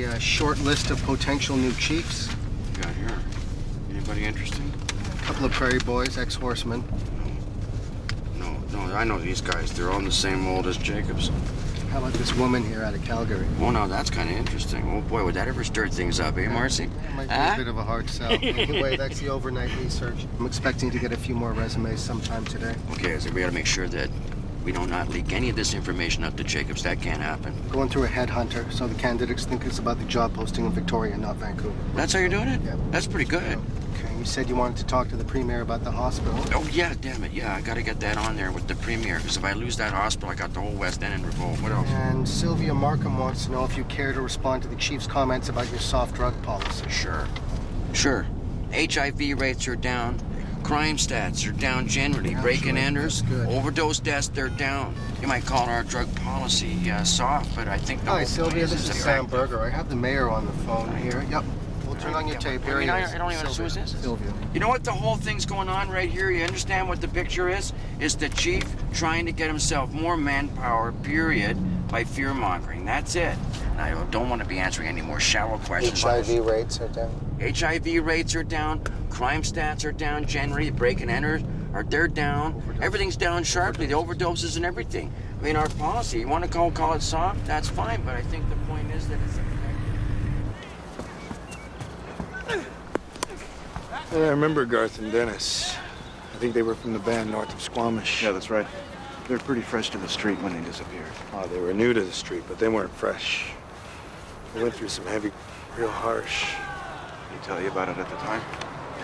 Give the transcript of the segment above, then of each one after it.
a short list of potential new chiefs. What you got here? Anybody interesting? A couple of prairie boys, ex-horsemen. No, I know these guys. They're all in the same mold as Jacobs. How about this woman here out of Calgary? Oh, now that's kind of interesting. Oh, boy, would that ever stir things up, eh, Marcy? That might be a bit of a hard sell. Anyway, that's the overnight research. I'm expecting to get a few more resumes sometime today. Okay, so we gotta make sure that we do not leak any of this information out to Jacobs. That can't happen. Going through a headhunter, so the candidates think it's about the job posting in Victoria, not Vancouver. That's how you're doing it? Yeah. That's pretty good. Okay, you said you wanted to talk to the Premier about the hospital. Oh, yeah, damn it. Yeah, I gotta get that on there with the Premier, because if I lose that hospital, I got the whole West End in revolt. What else? And Sylvia Markham wants to know if you care to respond to the Chief's comments about your soft drug policy. Sure. HIV rates are down. Crime stats are down generally. Break-and enters, overdose deaths, they're down. You might call our drug policy soft, but I think the Hi, whole Sylvia, this is Sam effective. Berger. I have the mayor on the phone here. Yep. We'll turn on your tape. Here he is. I don't even know who this is. Sylvia. You know what the whole thing's going on right here? You understand what the picture is? It's the chief trying to get himself more manpower, period, by fear-mongering. That's it. And I don't want to be answering any more shallow questions. HIV rates are down. HIV rates are down. Crime stats are down generally. Break and enters they're down. Everything's down sharply. The overdoses and everything. I mean, our policy, you want to call it soft? That's fine, but I think the point is that it's effective. Yeah, I remember Garth and Dennis. I think they were from the band north of Squamish. Yeah, that's right. They're pretty fresh to the street when they disappeared. Oh, they were new to the street, but they weren't fresh. They went through some heavy, real harsh. Did he tell you about it at the time?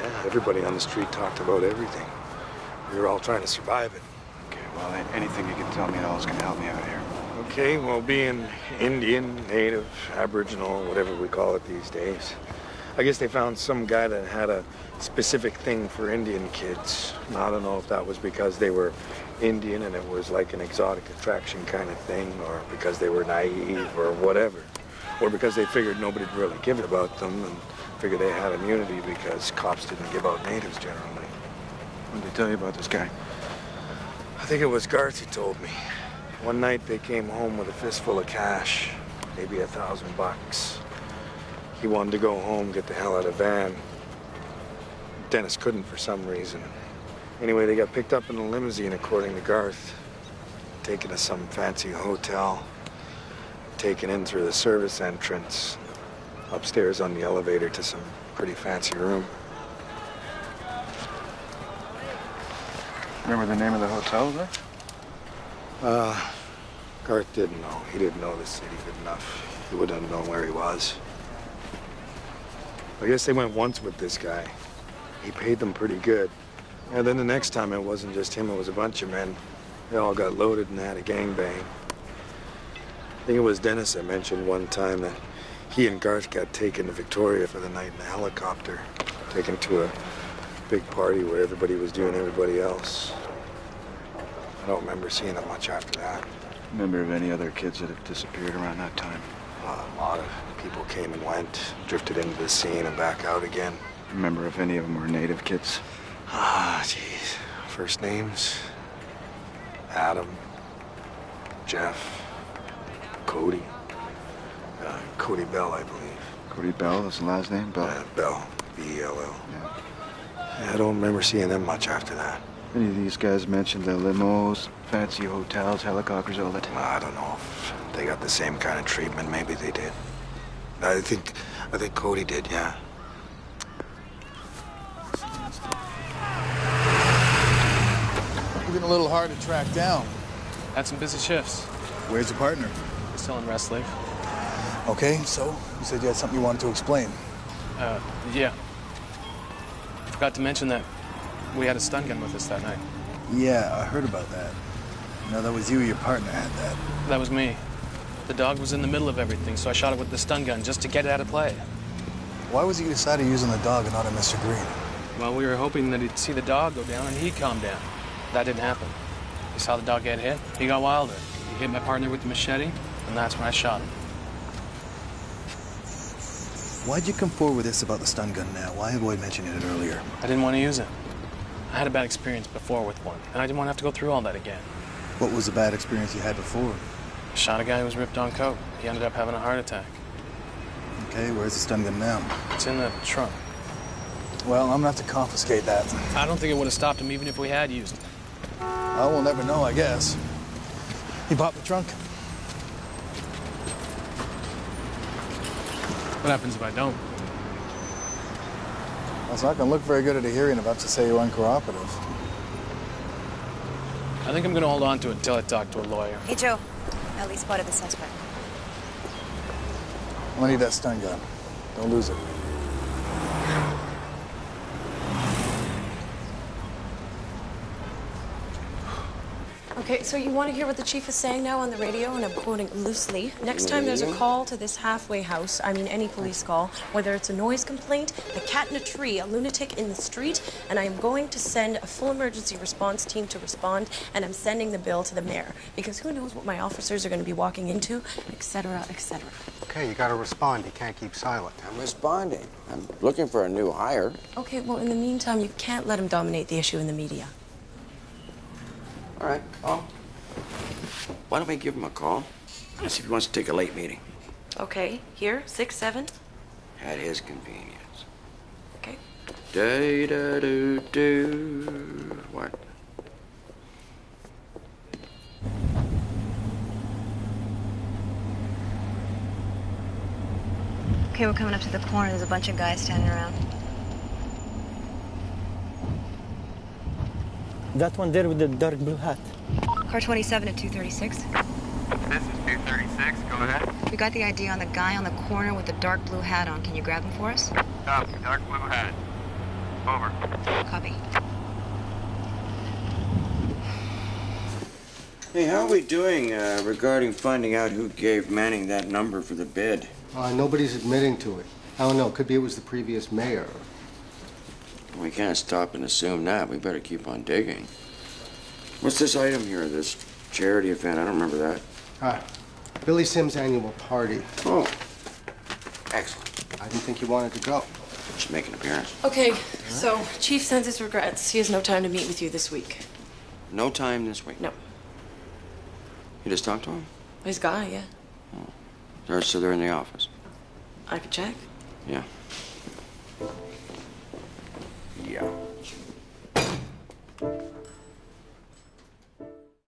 Yeah, everybody on the street talked about everything. We were all trying to survive it. Okay, well, anything you can tell me at all is going to help me out here. Okay, well, being Indian, Native, Aboriginal, whatever we call it these days, I guess they found some guy that had a specific thing for Indian kids. Now, I don't know if that was because they were Indian and it was like an exotic attraction kind of thing, or because they were naive or whatever, or because they figured nobody'd really give it about them and figured they had immunity because cops didn't give out natives generally. When did they tell you about this guy? I think it was Garth who told me. One night they came home with a fistful of cash, maybe $1,000. He wanted to go home, get the hell out of the van. Dennis couldn't for some reason. Anyway, they got picked up in a limousine, according to Garth, taken to some fancy hotel, taken in through the service entrance, upstairs on the elevator to some pretty fancy room. Remember the name of the hotel there? Garth didn't know. He didn't know the city good enough. He wouldn't have known where he was. I guess they went once with this guy. He paid them pretty good. And then the next time it wasn't just him, it was a bunch of men. They all got loaded and had a gangbang. I think it was Dennis that mentioned one time that he and Garth got taken to Victoria for the night in a helicopter, taken to a big party where everybody was doing everybody else. I don't remember seeing them much after that. Remember of any other kids that have disappeared around that time? A lot of people came and went, drifted into the scene and back out again. Remember if any of them were native kids? Ah, jeez. First names? Adam, Jeff, Cody. Cody Bell, I believe. Cody Bell is the last name? Bell? Bell. B-E-L-L. Yeah. I don't remember seeing them much after that. Any of these guys mentioned the limos, fancy hotels, helicopters, all that? I don't know if they got the same kind of treatment. Maybe they did. I think Cody did, yeah. You've been a little hard to track down. Had some busy shifts. Where's your partner? He's still in rest leave. Okay, so you said you had something you wanted to explain. Yeah. Forgot to mention that we had a stun gun with us that night. Yeah, I heard about that. No, that was you or your partner had that. That was me. The dog was in the middle of everything, so I shot it with the stun gun just to get it out of play. Why was it you decided using the dog and not on Mr. Green? Well, we were hoping that he'd see the dog go down and he'd calm down. That didn't happen. He saw the dog get hit, he got wilder. He hit my partner with the machete, and that's when I shot him. Why'd you come forward with this about the stun gun now? Why avoid mentioning it earlier? I didn't want to use it. I had a bad experience before with one, and I didn't want to have to go through all that again. What was the bad experience you had before? I shot a guy who was ripped on coke. He ended up having a heart attack. Okay, where's the stun gun now? It's in the trunk. Well, I'm gonna have to confiscate that. I don't think it would have stopped him even if we had used it. Well, we'll never know, I guess. He popped the trunk. What happens if I don't? Well, it's not gonna look very good at a hearing about to say you're uncooperative. I think I'm gonna hold on to it until I talk to a lawyer. Hey, Joe. Ellie spotted the suspect. I'm gonna need that stun gun. Don't lose it. Okay, so you want to hear what the chief is saying now on the radio, and I'm quoting loosely. Next time there's a call to this halfway house, I mean any police call, whether it's a noise complaint, a cat in a tree, a lunatic in the street, and I am going to send a full emergency response team to respond, and I'm sending the bill to the mayor, because who knows what my officers are going to be walking into, etc., etc. Okay, you gotta respond. You can't keep silent. I'm responding. I'm looking for a new hire. Okay, well, in the meantime, you can't let him dominate the issue in the media. All right, well, why don't we give him a call? See if he wants to take a late meeting. Okay, here, 6, 7. At his convenience. Okay. Da-da-do-do. What? Okay, we're coming up to the corner. There's a bunch of guys standing around. That one there with the dark blue hat. Car 27 at 236. This is 236. Go ahead. We got the ID on the guy on the corner with the dark blue hat on. Can you grab him for us? Copy. Dark blue hat. Over. Copy. Hey, how are we doing regarding finding out who gave Manning that number for the bid? Nobody's admitting to it. I don't know. Could be it was the previous mayor. We can't stop and assume that. We better keep on digging. What's this item here, this charity event? I don't remember that. Billy Sims' annual party. Oh, excellent. I didn't think you wanted to go. Just make an appearance. Okay, so chief sends his regrets. He has no time to meet with you this week. No time this week? No. You just talked to him? His guy, yeah. So they're in the office? I could check. Yeah.